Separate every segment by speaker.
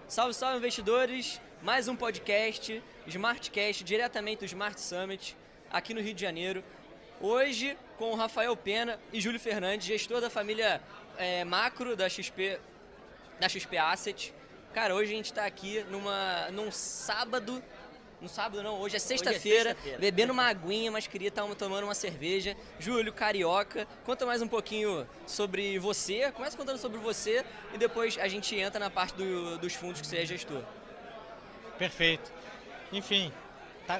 Speaker 1: Salve, salve, investidores! Mais um podcast, Smartcast, diretamente do Smart Summit, aqui no Rio de Janeiro. Hoje, com o Rafael Pena e Júlio Fernandes, gestor da família macro da XP Asset. Cara, hoje a gente está aqui num sábado... No sábado não, hoje é sexta-feira, bebendo uma aguinha, mas queria estar tomando uma cerveja. Júlio, carioca, conta mais um pouquinho sobre você, começa contando sobre você e depois a gente entra na parte dos fundos que você é gestor.
Speaker 2: Perfeito. Enfim,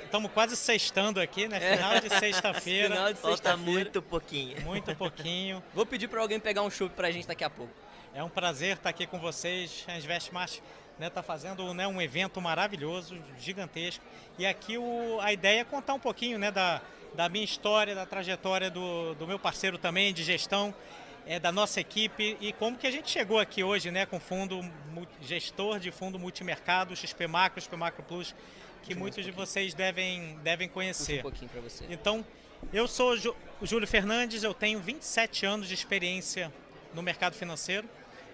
Speaker 2: estamos quase sextando aqui, né? Final de sexta-feira.
Speaker 1: Final de
Speaker 3: Falta
Speaker 1: sexta-feira.
Speaker 3: muito pouquinho.
Speaker 2: Muito pouquinho.
Speaker 1: Vou pedir para alguém pegar um chopp pra gente daqui a pouco.
Speaker 2: É um prazer estar aqui com vocês. A Investmart está fazendo, né, um evento maravilhoso, gigantesco. E aqui a ideia é contar um pouquinho, né, da minha história, da trajetória do meu parceiro também de gestão, da nossa equipe e como que a gente chegou aqui hoje, né, com gestor de fundo multimercado, XP Macro Plus, que muitos de vocês devem conhecer.
Speaker 1: Puxa um pouquinho para você.
Speaker 2: Então, eu sou o Júlio Fernandes, eu tenho 27 anos de experiência no mercado financeiro.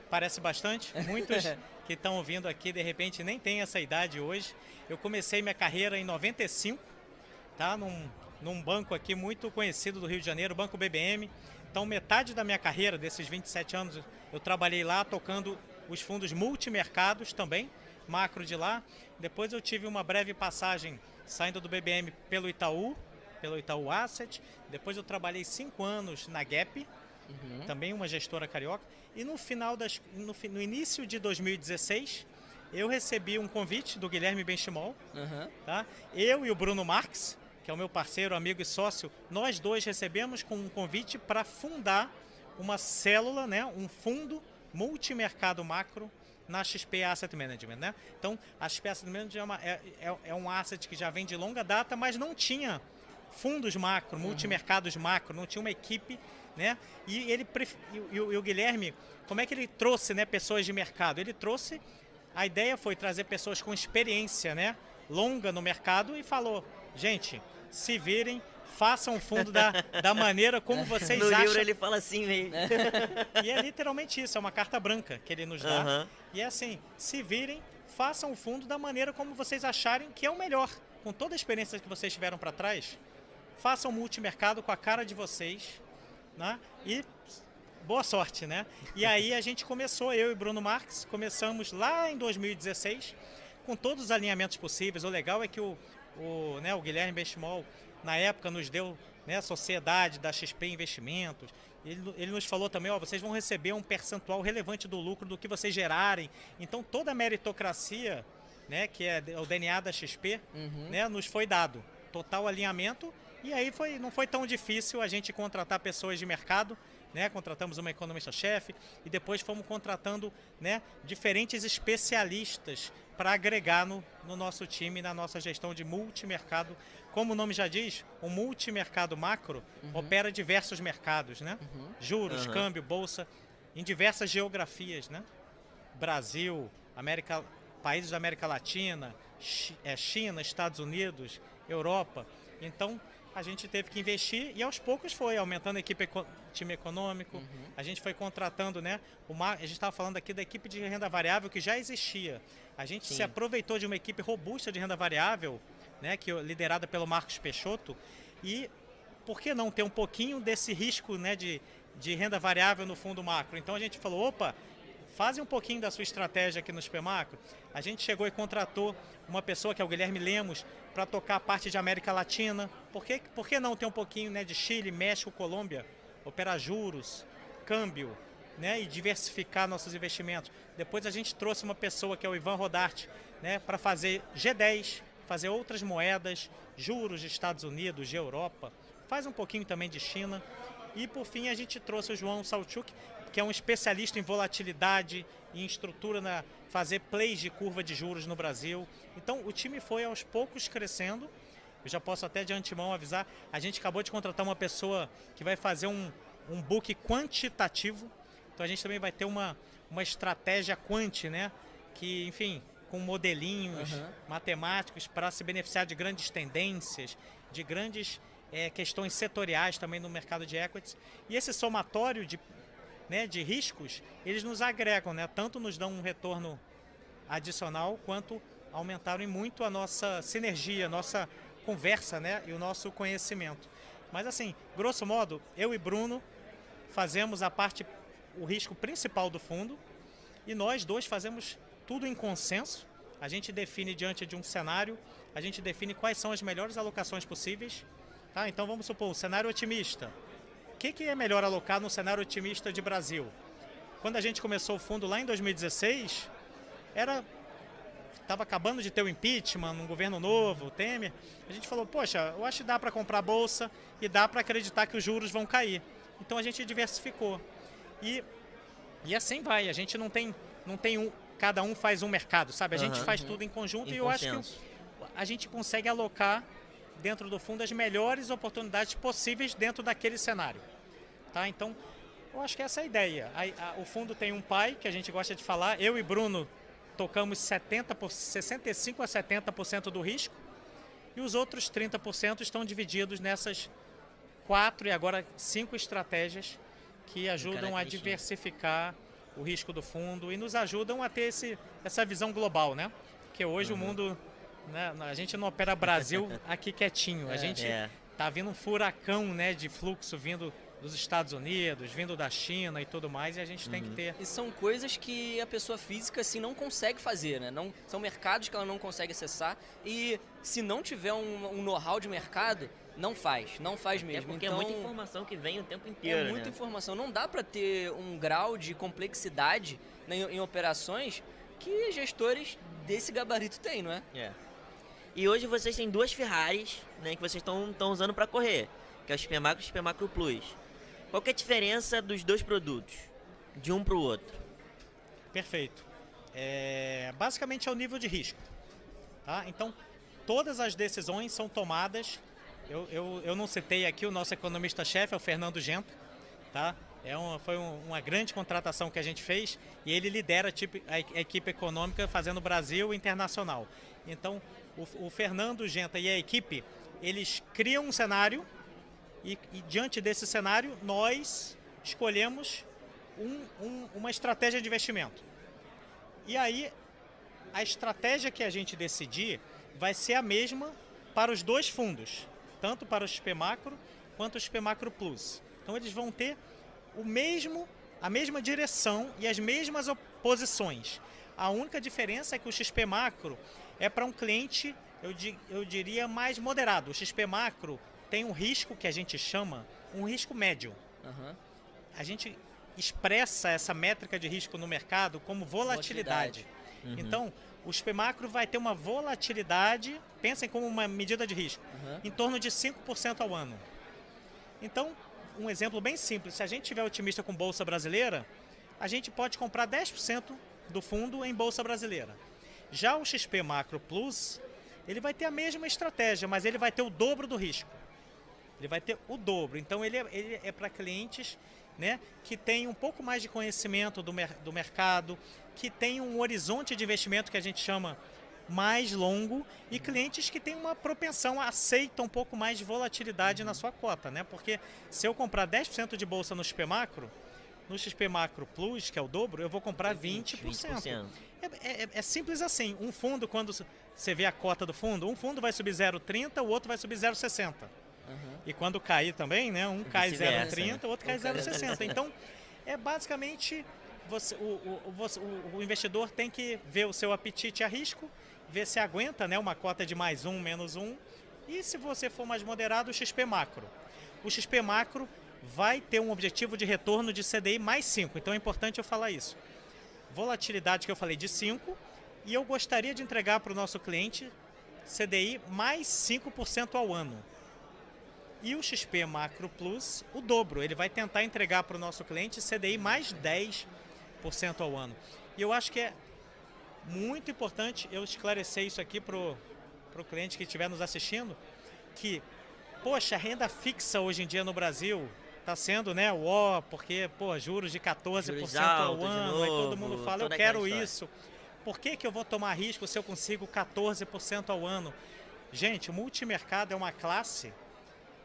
Speaker 2: Parece bastante, muitos que estão ouvindo aqui, de repente, nem têm essa idade hoje. Eu comecei minha carreira em 95, tá? Num banco aqui muito conhecido do Rio de Janeiro, o Banco BBM. Então, metade da minha carreira, desses 27 anos, eu trabalhei lá tocando os fundos multimercados também, macro de lá. Depois eu tive uma breve passagem saindo do BBM pelo Itaú Asset. Depois eu trabalhei 5 anos na Gap, também uma gestora carioca. E no início de 2016, eu recebi um convite do Guilherme Benchimol. Tá? Eu e o Bruno Marques, que é o meu parceiro, amigo e sócio, nós dois recebemos com um convite para fundar uma célula, né, um fundo multimercado macro na XP Asset Management. Né? Então, a XP Asset Management é um asset que já vem de longa data, mas não tinha fundos macro, multimercados macro, não tinha uma equipe. Né? E o Guilherme, como é que ele trouxe, né, pessoas de mercado? A ideia foi trazer pessoas com experiência, né, longa no mercado e falou, gente, se virem, façam um fundo da maneira como vocês acham.
Speaker 3: No livro ele fala assim mesmo.
Speaker 2: E é literalmente isso, é uma carta branca que ele nos dá. E é assim, se virem, façam o fundo da maneira como vocês acharem que é o melhor. Com toda a experiência que vocês tiveram para trás, façam um multimercado com a cara de vocês. Né? E boa sorte, né? E aí a gente começou, eu e Bruno Marques, começamos lá em 2016 com todos os alinhamentos possíveis. O legal é que o Guilherme Benchimol, na época, nos deu, né, a sociedade da XP Investimentos. Ele nos falou também, vocês vão receber um percentual relevante do lucro do que vocês gerarem. Então toda a meritocracia, né, que é o DNA da XP, né, nos foi dado. Total alinhamento. E aí não foi tão difícil a gente contratar pessoas de mercado, né? Contratamos uma economista-chefe e depois fomos contratando, né, diferentes especialistas para agregar no nosso time, na nossa gestão de multimercado. Como o nome já diz, o multimercado macro opera diversos mercados, né? Juros, câmbio, bolsa, em diversas geografias, né? Brasil, países da América Latina, China, Estados Unidos, Europa. Então, a gente teve que investir e aos poucos foi aumentando a equipe, time econômico, a gente foi contratando, né? A gente estava falando aqui da equipe de renda variável que já existia. A gente se aproveitou de uma equipe robusta de renda variável, né? Liderada pelo Marcos Peixoto. E por que não ter um pouquinho desse risco, né, de renda variável no fundo macro? Então a gente falou, opa, fazem um pouquinho da sua estratégia aqui no XP Macro. A gente chegou e contratou uma pessoa, que é o Guilherme Lemos, para tocar a parte de América Latina. Por que não ter um pouquinho, né, de Chile, México, Colômbia? Operar juros, câmbio, né, e diversificar nossos investimentos. Depois a gente trouxe uma pessoa, que é o Ivan Rodarte, né, para fazer G10, fazer outras moedas, juros de Estados Unidos, de Europa. Faz um pouquinho também de China. E por fim a gente trouxe o João Salchuk, que é um especialista em volatilidade e em estrutura, fazer plays de curva de juros no Brasil. Então o time foi aos poucos crescendo. Eu já posso até de antemão avisar, a gente acabou de contratar uma pessoa que vai fazer um book quantitativo. Então a gente também vai ter uma estratégia quant, né? Que, enfim, com modelinhos matemáticos para se beneficiar de grandes tendências, de grandes questões setoriais também no mercado de equities. E esse somatório de riscos, eles nos agregam, né? Tanto nos dão um retorno adicional, quanto aumentaram muito a nossa sinergia, a nossa conversa, né, e o nosso conhecimento. Mas assim, grosso modo, eu e Bruno fazemos o risco principal do fundo, e nós dois fazemos tudo em consenso. A gente define diante de um cenário, a gente define quais são as melhores alocações possíveis. Tá? Então vamos supor, o cenário otimista. O que é melhor alocar no cenário otimista de Brasil? Quando a gente começou o fundo lá em 2016, estava acabando de ter o impeachment, um governo novo, o Temer. A gente falou, poxa, eu acho que dá para comprar bolsa e dá para acreditar que os juros vão cair. Então a gente diversificou. E assim vai, a gente não tem cada um faz um mercado, sabe? A gente faz tudo em conjunto, e eu acho que a gente consegue alocar dentro do fundo as melhores oportunidades possíveis dentro daquele cenário. Tá? Então, eu acho que essa é a ideia. O fundo tem um pai, que a gente gosta de falar, eu e Bruno tocamos 65% a 70% do risco, e os outros 30% estão divididos nessas 4 e agora 5 estratégias que ajudam a diversificar o risco do fundo e nos ajudam a ter essa visão global, né? Porque hoje o mundo, né, a gente não opera Brasil aqui quietinho, a gente tá vindo um furacão, né, de fluxo vindo dos Estados Unidos, vindo da China e tudo mais, e a gente tem que ter...
Speaker 1: E são coisas que a pessoa física assim não consegue fazer, né? Não, são mercados que ela não consegue acessar, e se não tiver um know-how de mercado, não faz mesmo.
Speaker 3: Porque
Speaker 1: então,
Speaker 3: é muita informação que vem o tempo inteiro,
Speaker 1: é muita informação. Não dá para ter um grau de complexidade, né, em operações que gestores desse gabarito têm, não é?
Speaker 3: E hoje vocês têm 2 Ferraris, né, que vocês estão usando para correr, que é o XP Macro e o XP Macro Plus. Qual que é a diferença dos 2 produtos, de um para o outro?
Speaker 2: Perfeito. Basicamente é o nível de risco. Tá? Então, todas as decisões são tomadas. Eu não citei aqui o nosso economista-chefe, é o Fernando Genta. Tá? Foi uma grande contratação que a gente fez, e ele lidera a equipe econômica fazendo Brasil internacional. Então, o Fernando Genta e a equipe, eles criam um cenário, e diante desse cenário, nós escolhemos uma estratégia de investimento. E aí, a estratégia que a gente decidir vai ser a mesma para os 2 fundos, tanto para o XP Macro quanto o XP Macro Plus. Então, eles vão ter a mesma direção e as mesmas posições. A única diferença é que o XP Macro é para um cliente, eu diria, mais moderado. O XP Macro tem um risco que a gente chama um risco médio. A gente expressa essa métrica de risco no mercado como volatilidade. Então, o XP Macro vai ter uma volatilidade, pensem como uma medida de risco, em torno de 5% ao ano. Então, um exemplo bem simples, se a gente tiver otimista com Bolsa Brasileira, a gente pode comprar 10% do fundo em Bolsa Brasileira. Já o XP Macro Plus, ele vai ter a mesma estratégia, mas ele vai ter o dobro do risco. Ele vai ter o dobro. Então, ele é para clientes, né, que têm um pouco mais de conhecimento do mercado, que tem um horizonte de investimento que a gente chama mais longo, e clientes que têm uma propensão, aceitam um pouco mais de volatilidade na sua cota, né? Porque se eu comprar 10% de bolsa no XP Macro, no XP Macro Plus, que é o dobro, eu vou comprar 20%. É simples assim. Um fundo, quando você vê a cota do fundo, um fundo vai subir 0,30, o outro vai subir 0,60. E quando cair também, né? Um cai 0,30, o outro cai 0,60. Então, basicamente, o investidor tem que ver o seu apetite a risco, ver se aguenta, né, uma cota de mais 1, menos 1. E se você for mais moderado, o XP Macro. O XP Macro vai ter um objetivo de retorno de CDI mais 5. Então é importante eu falar isso. Volatilidade que eu falei de 5. E eu gostaria de entregar para o nosso cliente CDI mais 5% ao ano. E o XP Macro Plus, o dobro. Ele vai tentar entregar para o nosso cliente CDI mais 10% ao ano. E eu acho que é muito importante eu esclarecer isso aqui para o cliente que estiver nos assistindo, que, poxa, a renda fixa hoje em dia no Brasil está sendo, né, porque, juros de 14% ao ano, aí todo mundo fala, eu quero isso. Por que eu vou tomar risco se eu consigo 14% ao ano? Gente, o multimercado é uma classe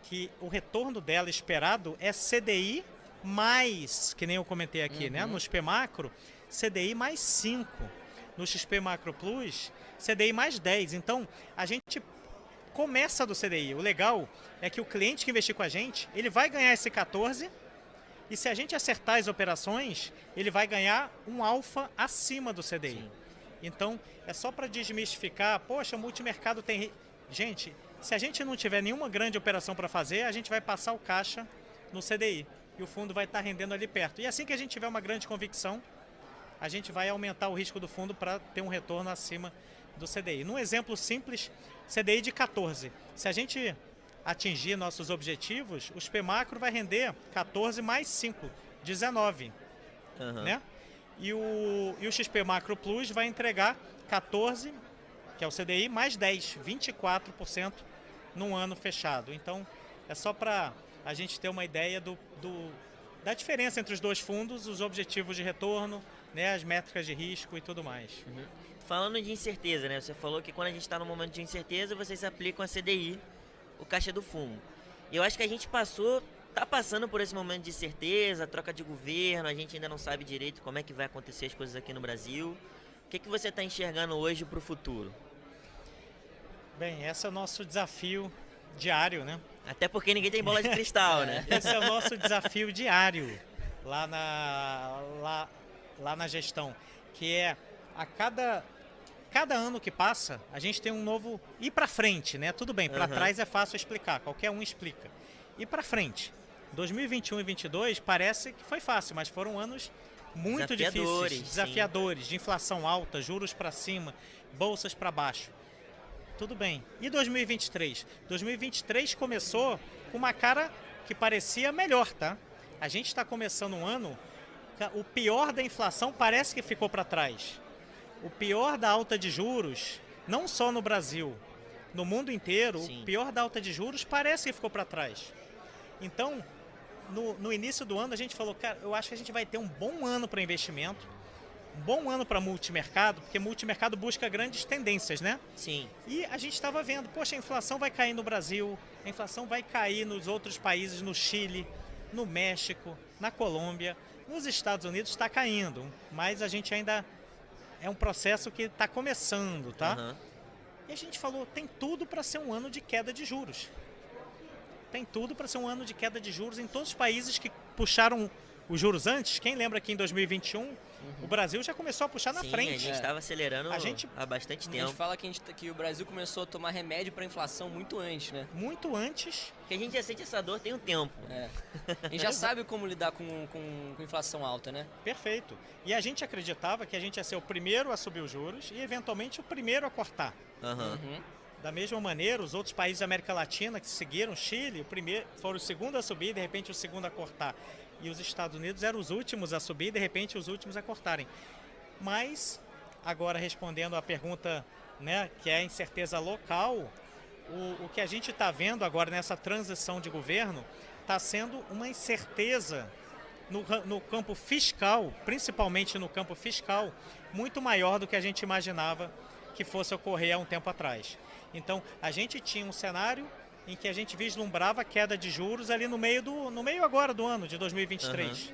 Speaker 2: que o retorno dela esperado é CDI mais, que nem eu comentei aqui, né, no XP Macro, CDI mais 5. no XP Macro Plus, CDI mais 10. Então, a gente começa do CDI. O legal é que o cliente que investir com a gente, ele vai ganhar esse 14, e se a gente acertar as operações, ele vai ganhar um alfa acima do CDI.
Speaker 3: Sim.
Speaker 2: Então, é só para desmistificar, poxa, o multimercado tem... Gente, se a gente não tiver nenhuma grande operação para fazer, a gente vai passar o caixa no CDI. E o fundo vai estar rendendo ali perto. E assim que a gente tiver uma grande convicção, a gente vai aumentar o risco do fundo para ter um retorno acima do CDI. Num exemplo simples, CDI de 14. Se a gente atingir nossos objetivos, o XP Macro vai render 14 mais 5, 19. Né? E o XP Macro Plus vai entregar 14, que é o CDI, mais 10, 24% num ano fechado. Então, é só para a gente ter uma ideia da diferença entre os dois fundos, os objetivos de retorno, né, as métricas de risco e tudo mais.
Speaker 3: Falando de incerteza, né? Você falou que quando a gente está no momento de incerteza, vocês aplicam a CDI, o caixa do fundo. E eu acho que a gente está passando por esse momento de incerteza, troca de governo, a gente ainda não sabe direito como é que vai acontecer as coisas aqui no Brasil. O que você está enxergando hoje para o futuro?
Speaker 2: Bem, esse é o nosso desafio diário, né?
Speaker 3: Até porque ninguém tem bola de cristal, né?
Speaker 2: Esse é o nosso desafio diário lá na gestão, que é a cada ano que passa, a gente tem um novo... Ir para frente, né? Tudo bem, para trás é fácil explicar, qualquer um explica. Ir para frente. 2021 e 2022 parece que foi fácil, mas foram anos muito difíceis, desafiadores, de inflação alta, juros para cima, bolsas para baixo. Tudo bem. E 2023? 2023 começou com uma cara que parecia melhor, tá? A gente está começando um ano, o pior da inflação parece que ficou para trás. O pior da alta de juros, não só no Brasil, no mundo inteiro, o pior da alta de juros parece que ficou para trás. Então, no início do ano a gente falou, cara, eu acho que a gente vai ter um bom ano para investimento, um bom ano para multimercado, porque multimercado busca grandes tendências, né?
Speaker 3: Sim.
Speaker 2: E a gente estava vendo, poxa, a inflação vai cair no Brasil, a inflação vai cair nos outros países, no Chile, no México, na Colômbia, nos Estados Unidos está caindo, mas a gente ainda é um processo que está começando, tá? E a gente falou, tem tudo para ser um ano de queda de juros. Tem tudo para ser um ano de queda de juros em todos os países que puxaram os juros antes. Quem lembra que em 2021 o Brasil já começou a puxar na frente.
Speaker 3: A gente estava acelerando há bastante tempo.
Speaker 1: A gente fala que o Brasil começou a tomar remédio para inflação muito antes, né?
Speaker 2: Muito antes.
Speaker 3: Que a gente já sente essa dor tem um tempo.
Speaker 1: A gente já sabe como lidar com inflação alta, né?
Speaker 2: Perfeito. E a gente acreditava que a gente ia ser o primeiro a subir os juros e eventualmente o primeiro a cortar. Da mesma maneira, os outros países da América Latina que seguiram, Chile, foram o segundo a subir, de repente o segundo a cortar. E os Estados Unidos eram os últimos a subir, de repente os últimos a cortarem. Mas, agora respondendo à pergunta, né, que é a incerteza local, o que a gente está vendo agora nessa transição de governo está sendo uma incerteza no campo fiscal, principalmente no campo fiscal, muito maior do que a gente imaginava que fosse ocorrer há um tempo atrás. Então, a gente tinha um cenário em que a gente vislumbrava a queda de juros ali no meio agora do ano de 2023. A gente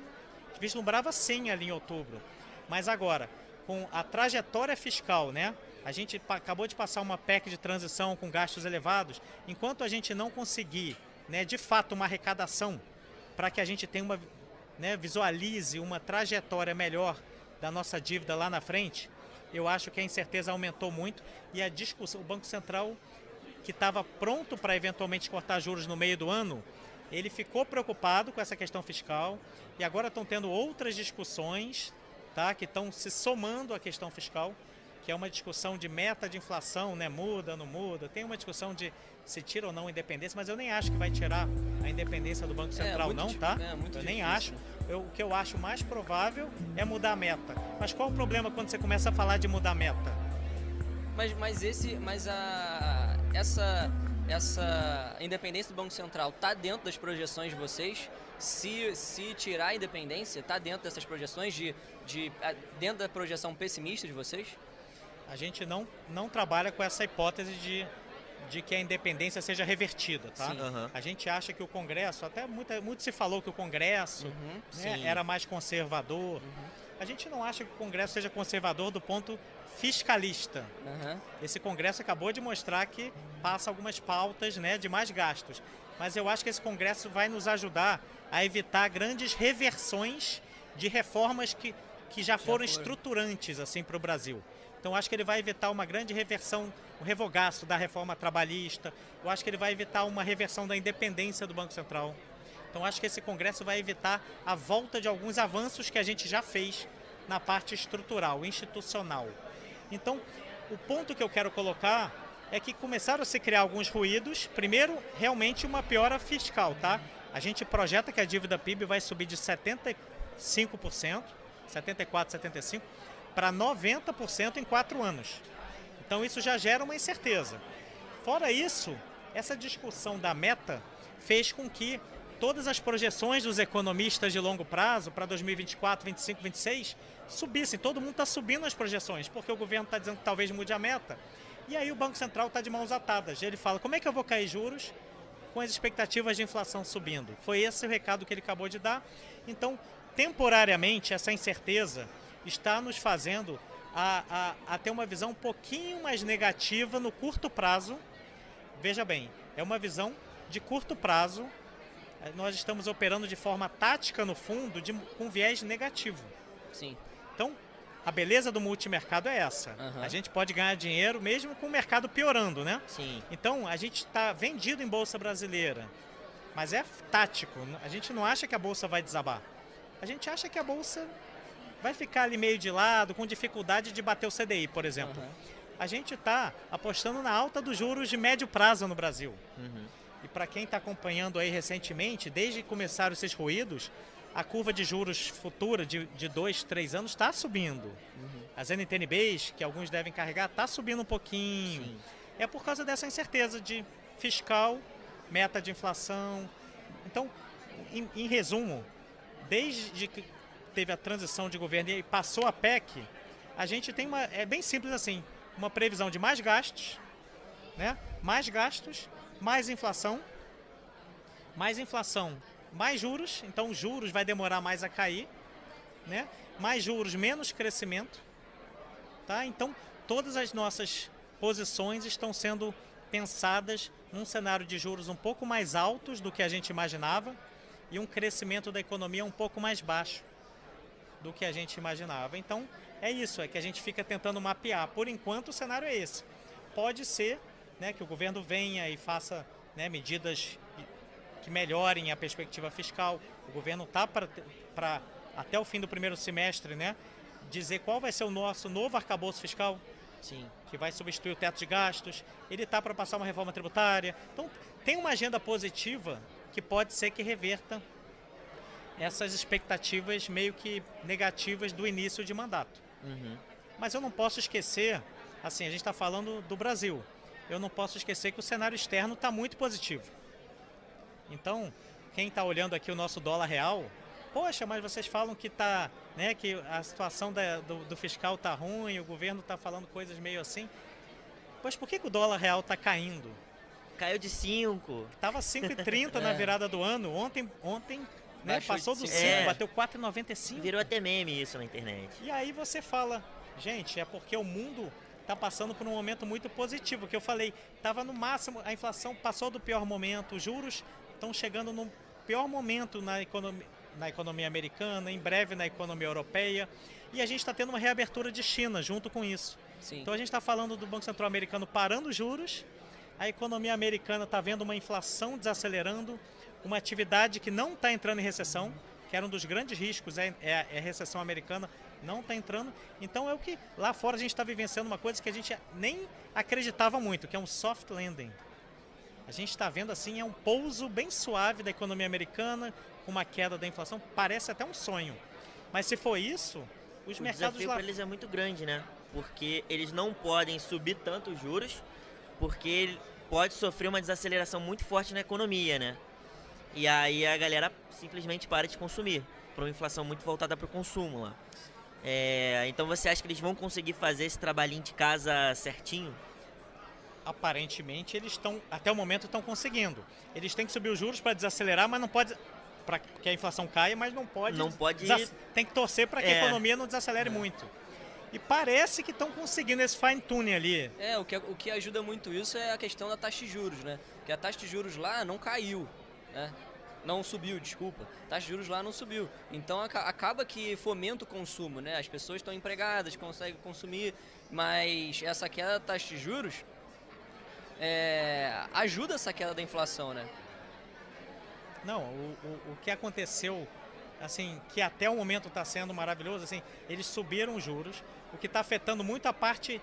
Speaker 2: vislumbrava sim ali em outubro. Mas agora, com a trajetória fiscal, né? A gente acabou de passar uma PEC de transição com gastos elevados. Enquanto a gente não conseguir, né, de fato, uma arrecadação para que a gente tenha visualize uma trajetória melhor da nossa dívida lá na frente, eu acho que a incerteza aumentou muito e a discussão, o Banco Central, que estava pronto para eventualmente cortar juros no meio do ano, ele ficou preocupado com essa questão fiscal e agora estão tendo outras discussões, tá, que estão se somando à questão fiscal, que é uma discussão de meta de inflação, né, muda, não muda, tem uma discussão de se tira ou não a independência, mas eu nem acho que vai tirar a independência do Banco Central, não, tá? Eu nem acho. O que eu acho mais provável é mudar a meta. Mas qual o problema quando você começa a falar de mudar a meta?
Speaker 1: Essa independência do Banco Central está dentro das projeções de vocês? Se tirar a independência, está dentro dessas projeções, dentro da projeção pessimista de vocês?
Speaker 2: A gente não trabalha com essa hipótese de que a independência seja revertida, tá? A gente acha que o Congresso, até muito se falou que o Congresso era mais conservador. A gente não acha que o Congresso seja conservador do ponto fiscalista.
Speaker 1: Aham.
Speaker 2: Esse Congresso acabou de mostrar que passa algumas pautas, né, de mais gastos. Mas eu acho que esse Congresso vai nos ajudar a evitar grandes reversões de reformas que já foram estruturantes assim, para o Brasil. Então, acho que ele vai evitar uma grande reversão, um revogaço da reforma trabalhista. Eu acho que ele vai evitar uma reversão da independência do Banco Central. Então, acho que esse Congresso vai evitar a volta de alguns avanços que a gente já fez na parte estrutural, institucional. Então, o ponto que eu quero colocar é que começaram a se criar alguns ruídos. Primeiro, realmente uma piora fiscal, tá? A gente projeta que a dívida PIB vai subir de 75%, 74%, 75%, para 90% em 4 anos. Então isso já gera uma incerteza. Fora isso, essa discussão da meta fez com que todas as projeções dos economistas de longo prazo para 2024, 25, 26 subissem. Todo mundo está subindo as projeções, porque o governo está dizendo que talvez mude a meta. E aí o Banco Central está de mãos atadas. Ele fala, como é que eu vou cair juros com as expectativas de inflação subindo? Foi esse o recado que ele acabou de dar. Então, temporariamente, essa incerteza está nos fazendo a ter uma visão um pouquinho mais negativa no curto prazo. Veja bem, é uma visão de curto prazo. Nós estamos operando de forma tática no fundo, com viés negativo.
Speaker 1: Sim.
Speaker 2: Então, a beleza do multimercado é essa.
Speaker 1: Uhum.
Speaker 2: A gente pode ganhar dinheiro mesmo com o mercado piorando, né?
Speaker 3: Sim.
Speaker 2: Então, a gente está vendido em bolsa brasileira, mas é tático. A gente não acha que a bolsa vai desabar. A gente acha que a bolsa vai ficar ali meio de lado, com dificuldade de bater o CDI, por exemplo.
Speaker 1: Uhum.
Speaker 2: A gente está apostando na alta dos juros de médio prazo no Brasil.
Speaker 3: Uhum.
Speaker 2: E para quem está acompanhando aí recentemente, desde que começaram esses ruídos, a curva de juros futura de 2, 3 anos está subindo.
Speaker 1: Uhum.
Speaker 2: As NTNBs, que alguns devem carregar, está subindo um pouquinho.
Speaker 3: Sim.
Speaker 2: É por causa dessa incerteza de fiscal, meta de inflação. Então, em resumo, desde que teve a transição de governo e passou a PEC, a gente tem é bem simples assim, uma previsão de mais gastos, né? Mais gastos, mais inflação, mais juros, então os juros vai demorar mais a cair, né? Mais juros, menos crescimento, tá? Então, todas as nossas posições estão sendo pensadas num cenário de juros um pouco mais altos do que a gente imaginava e um crescimento da economia um pouco mais baixo do que a gente imaginava. Então, é isso, é que a gente fica tentando mapear. Por enquanto, o cenário é esse. Pode ser, né, que o governo venha e faça, né, medidas que melhorem a perspectiva fiscal. O governo está para, até o fim do primeiro semestre, né, dizer qual vai ser o nosso novo arcabouço fiscal.
Speaker 3: Sim.
Speaker 2: Que vai substituir o teto de gastos. Ele está para passar uma reforma tributária. Então, tem uma agenda positiva que pode ser que reverta essas expectativas meio que negativas do início de mandato.
Speaker 3: Uhum.
Speaker 2: Mas eu não posso esquecer, assim, a gente está falando do Brasil, eu não posso esquecer que o cenário externo está muito positivo. Então, quem está olhando aqui o nosso dólar real, poxa, mas vocês falam que tá, né, que a situação do fiscal está ruim, o governo está falando coisas meio assim. Pois por que o dólar real está caindo?
Speaker 3: Caiu de 5.
Speaker 2: Estava 5,30 na virada do ano, ontem né,
Speaker 1: Baixou
Speaker 2: passou
Speaker 1: de
Speaker 2: do 5,
Speaker 1: 5.
Speaker 2: bateu 4,95.
Speaker 3: Virou até meme isso na internet.
Speaker 2: E aí você fala, gente, é porque o mundo está passando por um momento muito positivo, que eu falei, estava no máximo, a inflação passou do pior momento, os juros estão chegando no pior momento na economia americana, em breve na economia europeia, e a gente está tendo uma reabertura de China junto com isso.
Speaker 1: Sim.
Speaker 2: Então a gente está falando do Banco Central americano parando os juros, a economia americana está vendo uma inflação desacelerando, uma atividade que não está entrando em recessão, que era um dos grandes riscos, é a recessão americana, não está entrando. Então é o que lá fora a gente está vivenciando uma coisa que a gente nem acreditava muito, que é um soft landing. A gente está vendo assim, é um pouso bem suave da economia americana, com uma queda da inflação, parece até um sonho. Mas se for isso, os mercados
Speaker 3: desafio
Speaker 2: lá...
Speaker 3: para eles é muito grande, né? Porque eles não podem subir tanto os juros, porque pode sofrer uma desaceleração muito forte na economia, né? E aí a galera simplesmente para de consumir, para uma inflação muito voltada para o consumo lá. Então você acha que eles vão conseguir fazer esse trabalhinho de casa certinho?
Speaker 2: Aparentemente eles estão, até o momento estão conseguindo. Eles têm que subir os juros para desacelerar, mas não pode, para que a inflação caia, mas não pode.
Speaker 3: Não pode.
Speaker 2: Tem que torcer para que a economia não desacelere muito. E parece que estão conseguindo esse fine tuning ali.
Speaker 1: O que ajuda muito isso é a questão da taxa de juros, né? Porque a taxa de juros lá não caiu, né? Não subiu, desculpa. A taxa de juros lá não subiu. Então acaba que fomenta o consumo, né? As pessoas estão empregadas, conseguem consumir, mas essa queda da taxa de juros ajuda essa queda da inflação, né?
Speaker 2: Não, o que aconteceu, assim, que até o momento está sendo maravilhoso, assim, eles subiram os juros, o que está afetando muito a parte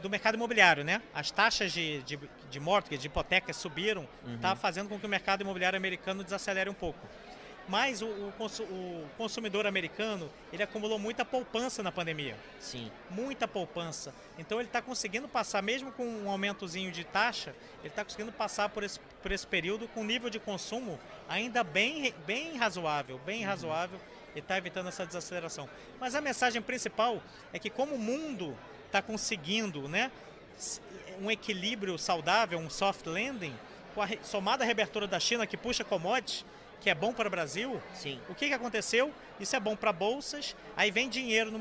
Speaker 2: do mercado imobiliário, né? As taxas de mortgage, de hipotecas subiram, está fazendo com que o mercado imobiliário americano desacelere um pouco. Mas o consumidor americano, ele acumulou muita poupança na pandemia.
Speaker 3: Sim.
Speaker 2: Muita poupança. Então ele está conseguindo passar, mesmo com um aumentozinho de taxa, ele está conseguindo passar por esse período com nível de consumo ainda bem razoável, razoável, e está evitando essa desaceleração. Mas a mensagem principal é que como o mundo está conseguindo, né, um equilíbrio saudável, um soft landing, com a somada reabertura da China que puxa commodities, que é bom para o Brasil.
Speaker 3: Sim.
Speaker 2: O que aconteceu? Isso é bom para bolsas, aí vem dinheiro,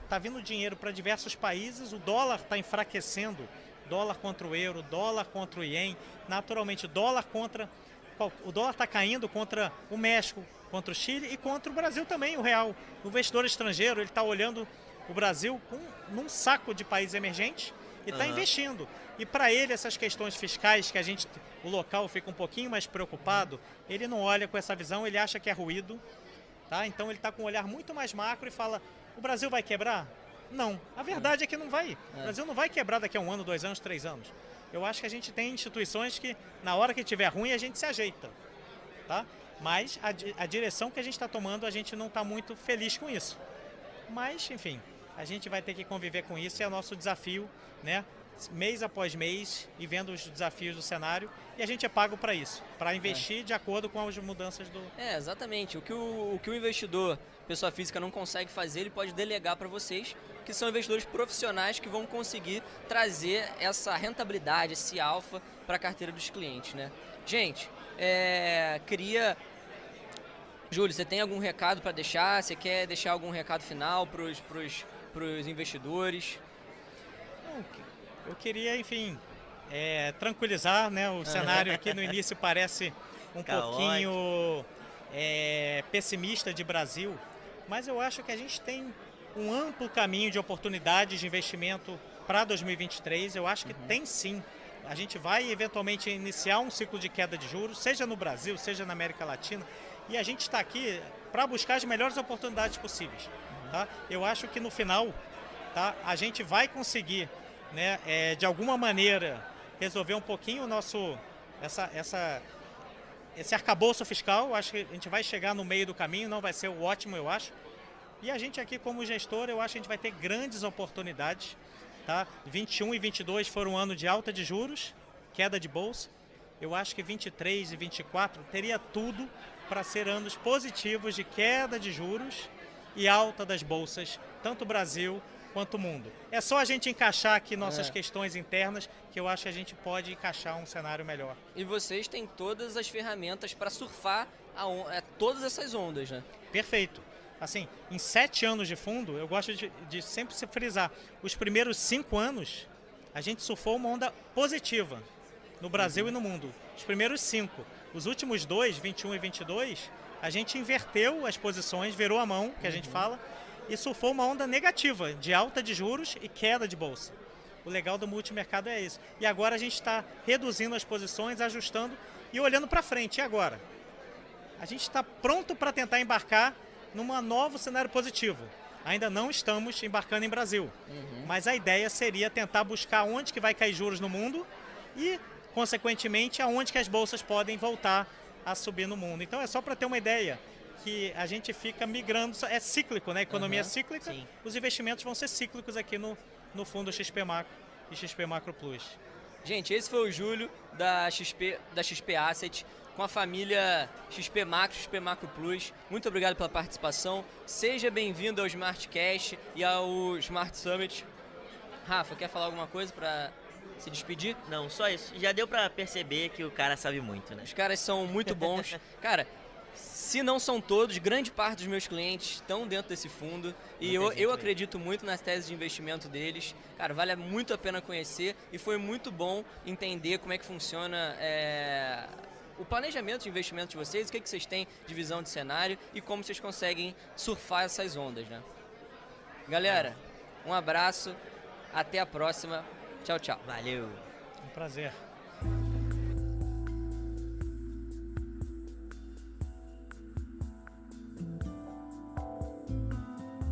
Speaker 2: tá vindo dinheiro para diversos países, o dólar está enfraquecendo, dólar contra o euro, dólar contra o ien, naturalmente o dólar está caindo contra o México, contra o Chile e contra o Brasil também, o real. O investidor estrangeiro, ele está olhando o Brasil num saco de países emergentes e está investindo. E para ele, essas questões fiscais que o local fica um pouquinho mais preocupado, ele não olha com essa visão, ele acha que é ruído, tá? Então ele está com um olhar muito mais macro e fala, o Brasil vai quebrar? Não, a verdade é que não vai. O Brasil não vai quebrar daqui a 1 ano, 2 anos, 3 anos. Eu acho que a gente tem instituições que, na hora que tiver ruim, a gente se ajeita, tá? Mas a direção que a gente está tomando, a gente não está muito feliz com isso. Mas, enfim, a gente vai ter que conviver com isso e é o nosso desafio, né? Mês após mês e vendo os desafios do cenário, e a gente é pago para isso, para investir de acordo com as mudanças do...
Speaker 1: Exatamente. O que o investidor, pessoa física, não consegue fazer, ele pode delegar para vocês, que são investidores profissionais que vão conseguir trazer essa rentabilidade, esse alfa para a carteira dos clientes, né? Gente, queria... Júlio, você tem algum recado para deixar? Você quer deixar algum recado final para os investidores?
Speaker 2: Eu queria, enfim, tranquilizar, né? O cenário aqui no início parece um pouquinho pessimista de Brasil, mas eu acho que a gente tem um amplo caminho de oportunidades de investimento para 2023. Eu acho que tem sim. A gente vai eventualmente iniciar um ciclo de queda de juros, seja no Brasil, seja na América Latina, e a gente está aqui para buscar as melhores oportunidades possíveis. Tá? Eu acho que no final, tá, a gente vai conseguir, né, de alguma maneira resolver um pouquinho o nosso esse arcabouço fiscal. Eu acho que a gente vai chegar no meio do caminho, não vai ser o ótimo, eu acho. E a gente aqui como gestor, eu acho que a gente vai ter grandes oportunidades, tá? 21 e 22 foram um ano de alta de juros, queda de bolsa. Eu acho que 23 e 24 teria tudo para ser anos positivos de queda de juros e alta das bolsas, tanto o Brasil quanto o mundo. É só a gente encaixar aqui nossas questões internas que eu acho que a gente pode encaixar um cenário melhor.
Speaker 1: E vocês têm todas as ferramentas para surfar todas essas ondas, né?
Speaker 2: Perfeito. Assim, em 7 anos de fundo, eu gosto de sempre se frisar, os primeiros 5 anos, a gente surfou uma onda positiva no Brasil e no mundo. Os primeiros 5. Os últimos 2, 21 e 22, a gente inverteu as posições, virou a mão, que a gente fala, e surfou uma onda negativa de alta de juros e queda de bolsa. O legal do multimercado é isso. E agora a gente está reduzindo as posições, ajustando e olhando para frente. E agora? A gente está pronto para tentar embarcar num novo cenário positivo. Ainda não estamos embarcando em Brasil. Mas a ideia seria tentar buscar onde que vai cair juros no mundo e, consequentemente, aonde que as bolsas podem voltar a subir no mundo. Então é só para ter uma ideia que a gente fica migrando, é cíclico, né? A economia é cíclica, sim. Os investimentos vão ser cíclicos aqui no fundo XP Macro e XP Macro Plus.
Speaker 1: Gente, esse foi o Júlio da XP Asset com a família XP Macro, XP Macro Plus. Muito obrigado pela participação. Seja bem-vindo ao SmartCast e ao Smart Summit. Rafa, quer falar alguma coisa para se despedir?
Speaker 3: Não, só isso. Já deu para perceber que o cara sabe muito, né?
Speaker 1: Os caras são muito bons. Cara, Se não são todos, grande parte dos meus clientes estão dentro desse fundo e eu acredito muito nas teses de investimento deles. Cara, vale muito a pena conhecer e foi muito bom entender como é que funciona o planejamento de investimento de vocês, o que vocês têm de visão de cenário e como vocês conseguem surfar essas ondas, né? Galera, um abraço, até a próxima. Tchau, tchau.
Speaker 3: Valeu.
Speaker 2: Um prazer.